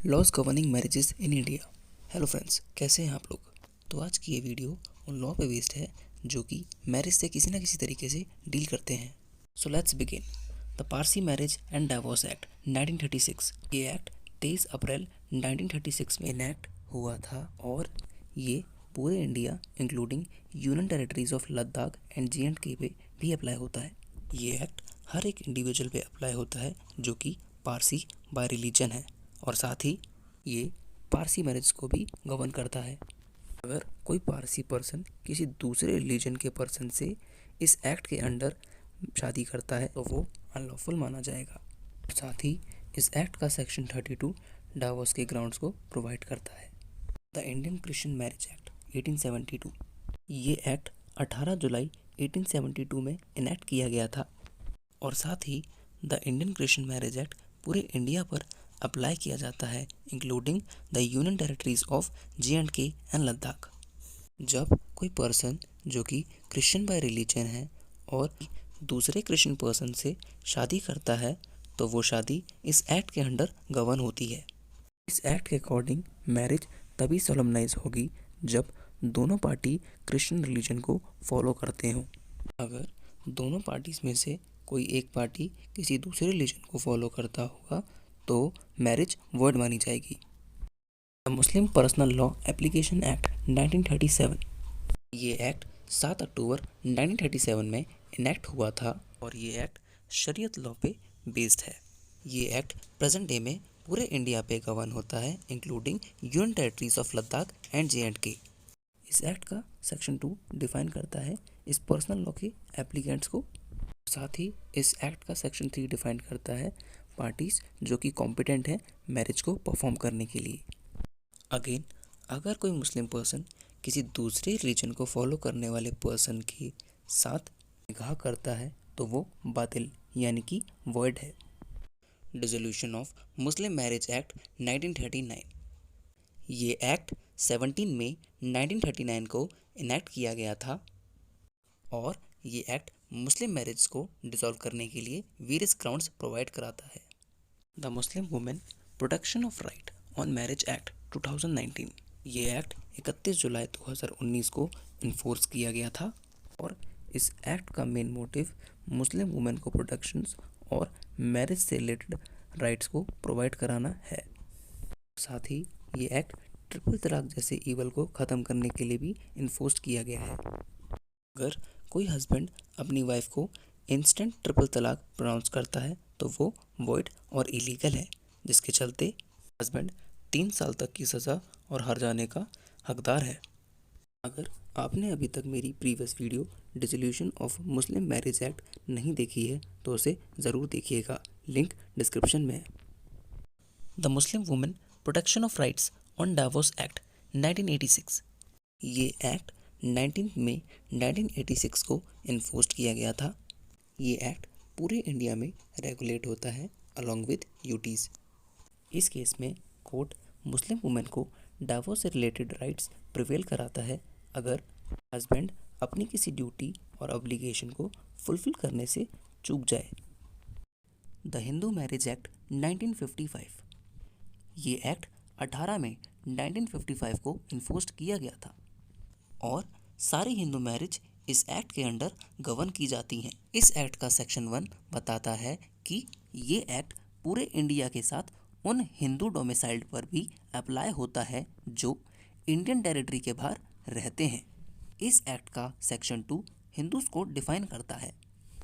Laws governing marriages in India. Hello friends, कैसे हैं आप लोग। तो आज की ये वीडियो उन लॉ पे बेस्ड है जो कि मैरिज से किसी ना किसी तरीके से डील करते हैं। So let's begin. The Parsi marriage and divorce act 1936। ये एक्ट 23 अप्रैल 1936 में इनैक्ट हुआ था और ये पूरे India including union territories of Ladakh and JNK पे भी अप्लाई होता है। ये एक्ट हर एक इंडिविजुअल पे अप्लाई होता है जो कि पारसी बाय रिलीजन है और साथ ही ये पारसी मैरिज को भी गवर्न करता है। अगर कोई पारसी पर्सन किसी दूसरे रिलीजन के पर्सन से इस एक्ट के अंडर शादी करता है तो वो अनलॉफुल माना जाएगा। साथ ही इस एक्ट का सेक्शन 32 डाइवोर्स के ग्राउंड्स को प्रोवाइड करता है। The Indian Christian marriage act 1872। ये एक्ट 18 जुलाई 1872 में इनैक्ट किया गया था और साथ ही the Indian Christian marriage act पूरे इंडिया पर अप्लाई किया जाता है including the union territories of JNK and Ladakh. जब कोई पर्सन जो कि क्रिश्चियन बाय रिलीजन है और दूसरे क्रिश्चियन पर्सन से शादी करता है तो वो शादी इस एक्ट के अंडर गवर्न होती है। इस एक्ट के अकॉर्डिंग मैरिज तभी सोलमनाइज होगी जब दोनों पार्टी क्रिश्चियन रिलीजन को फॉलो करते हों। अगर दोनों पार्टीज में से कोई एक पार्टी किसी दूसरे रिलीजन को फॉलो करता होगा तो मैरिज वॉइड मानी जाएगी। The Muslim personal law application act 1937। ये एक्ट 7 अक्टूबर 1937 में इनैक्ट हुआ था और ये एक्ट शरीयत लॉ पे बेस्ड है। ये एक्ट प्रेजेंट डे में पूरे इंडिया पे गवर्न होता है including union territories of Ladakh and JNK। इस एक्ट का सेक्शन 2 डिफाइन करता है इस पर्सनल लॉ के एप्लीकेंट्स को। साथ ही इस एक्ट का सेक्शन 3 डिफाइन करता है पार्टीज जो कि कॉम्पिटेंट है मैरिज को परफॉर्म करने के लिए। अगेन, अगर कोई मुस्लिम पर्सन किसी दूसरे रिलीजन को फॉलो करने वाले पर्सन के साथ निकाह करता है तो वो बातिल यानी कि वॉइड है। Dissolution of Muslim marriage act 1939। ये एक्ट 17 मई 1939 को इनैक्ट किया गया था और ये एक्ट मुस्लिम मैरिज को डिसॉल्व करने के लिए वेरियस ग्राउंड्स प्रोवाइड कराता है। The Muslim women protection of right on marriage act 2019। ये एक्ट 31 जुलाई 2019 को इन्फोर्स किया गया था और इस एक्ट का मेन मोटिव मुस्लिम वुमेन को प्रोटेक्शंस और मैरिज से रिलेटेड राइट्स को प्रोवाइड कराना है। साथ ही ये एक्ट ट्रिपल तलाक जैसे ईवल को ख़त्म करने के लिए भी इन्फोर्स किया गया है। अगर कोई हस्बैंड अपनी वाइफ को इंस्टेंट ट्रिपल तलाक प्रोनाउंस करता है तो वो वॉइड और इलीगल है, जिसके चलते हस्बैंड 3 साल तक की सज़ा और हार जाने का हकदार है। अगर आपने अभी तक मेरी previous video dissolution of Muslim marriage act नहीं देखी है तो उसे ज़रूर देखिएगा, लिंक डिस्क्रिप्शन में है। The Muslim women protection of rights on divorce act 1986। ये एक्ट 19 मई 1986 को इन्फोर्स किया गया था। ये एक्ट पूरे इंडिया में रेगुलेट होता है अलॉन्ग विद यूटीज़। इस केस में कोर्ट मुस्लिम वुमेन को डाइवोर्स से रिलेटेड राइट्स प्रिवेल कराता है अगर हस्बैंड अपनी किसी ड्यूटी और ऑब्लिगेशन को फुलफिल करने से चूक जाए। The Hindu marriage act 1955। ये एक्ट 18 मई 1955 को इन्फोर्स किया गया था और सारी हिंदू मैरिज इस एक्ट के अंडर गवर्न की जाती हैं। इस एक्ट का सेक्शन 1 बताता है कि ये एक्ट पूरे इंडिया के साथ उन हिंदू डोमिसाइल्ड पर भी अप्लाई होता है जो इंडियन टेरिटरी के बाहर रहते हैं। इस एक्ट का सेक्शन 2 हिंदूज को डिफाइन करता है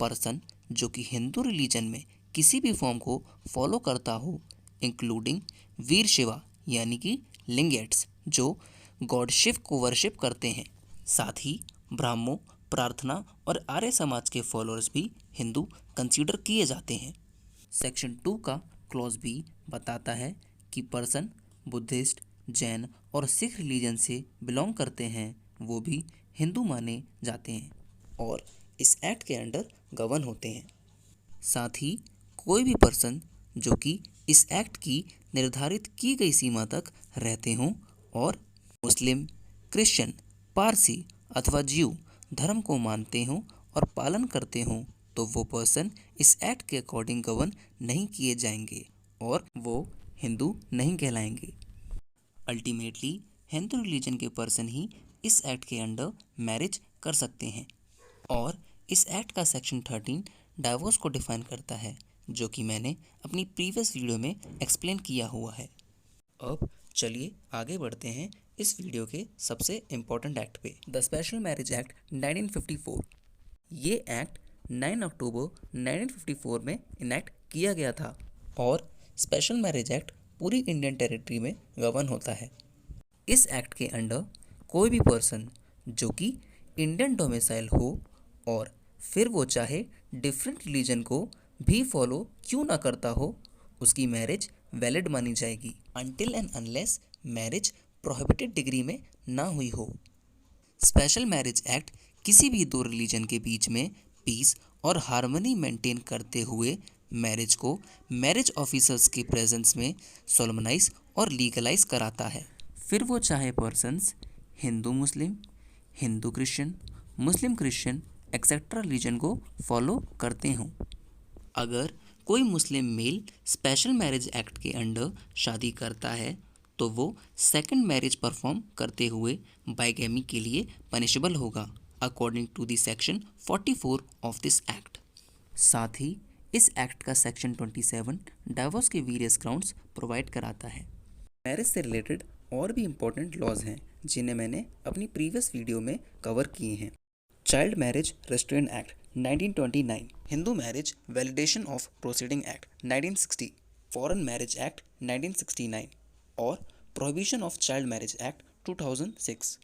पर्सन जो कि हिंदू रिलीजन में किसी भी फॉर्म को फॉलो करता हो इंक्लूडिंग वीर शिवा यानी कि लिंगेट्स जो गॉड शिव को वर्शिप करते हैं। साथ ही ब्राह्मो, प्रार्थना और आर्य समाज के फॉलोअर्स भी हिंदू कंसीडर किए जाते हैं। सेक्शन 2 का क्लॉज बी बताता है कि पर्सन बुद्धिस्ट, जैन और सिख रिलीजन से बिलोंग करते हैं वो भी हिंदू माने जाते हैं और इस एक्ट के अंडर गवर्न होते हैं। साथ ही कोई भी पर्सन जो कि इस एक्ट की निर्धारित की गई सीमा तक रहते हों और मुस्लिम, क्रिश्चियन, पारसी अथवा ज्यू धर्म को मानते हों और पालन करते हों तो वो पर्सन इस एक्ट के अकॉर्डिंग गवर्न नहीं किए जाएंगे और वो हिंदू नहीं कहलाएंगे। अल्टीमेटली हिंदू रिलीजन के पर्सन ही इस एक्ट के अंडर मैरिज कर सकते हैं। और इस एक्ट का सेक्शन 13 डाइवोर्स को डिफाइन करता है, जो कि मैंने अपनी प्रीवियस वीडियो में एक्सप्लेन किया हुआ है। अब चलिए आगे बढ़ते हैं इस वीडियो के सबसे इम्पोर्टेंट एक्ट पे, द स्पेशल मैरिज एक्ट 1954। ये एक्ट 9 अक्टूबर 1954 में इनेक्ट किया गया था और स्पेशल मैरिज एक्ट पूरी इंडियन टेरिटरी में गवर्न होता है। इस एक्ट के अंडर कोई भी पर्सन जो कि इंडियन डोमिसाइल हो और फिर वो चाहे डिफरेंट रिलीजन को भी फॉलो क्यों ना करता हो, उसकी मैरिज वैलिड मानी जाएगी until and unless marriage prohibited degree में ना हुई हो। स्पेशल मैरिज एक्ट किसी भी दो रिलीजन के बीच में पीस और हार्मनी मेंटेन करते हुए मैरिज को मैरिज ऑफिसर्स के प्रेजेंस में सोलमनाइज और लीगलाइज कराता है, फिर वो चाहे persons Hindu Muslim, Hindu Christian, Muslim Christian etcetera religion को फॉलो करते हों। अगर कोई Muslim male special marriage act के अंडर शादी करता है तो वो सेकंड मैरिज परफॉर्म करते हुए बाइगैमी के लिए पनिशेबल होगा according to the section 44 of this act. साथ ही इस एक्ट का सेक्शन 27 डाइवोर्स के वेरियस ग्राउंड्स प्रोवाइड कराता है। मैरिज से रिलेटेड और भी इम्पोर्टेंट लॉज हैं जिन्हें मैंने अपनी प्रीवियस वीडियो में कवर किए हैं। Child marriage restaurant act 1929, Hindu marriage validation of proceeding act 1960, foreign marriage act 1969 और prohibition of child marriage act 2006।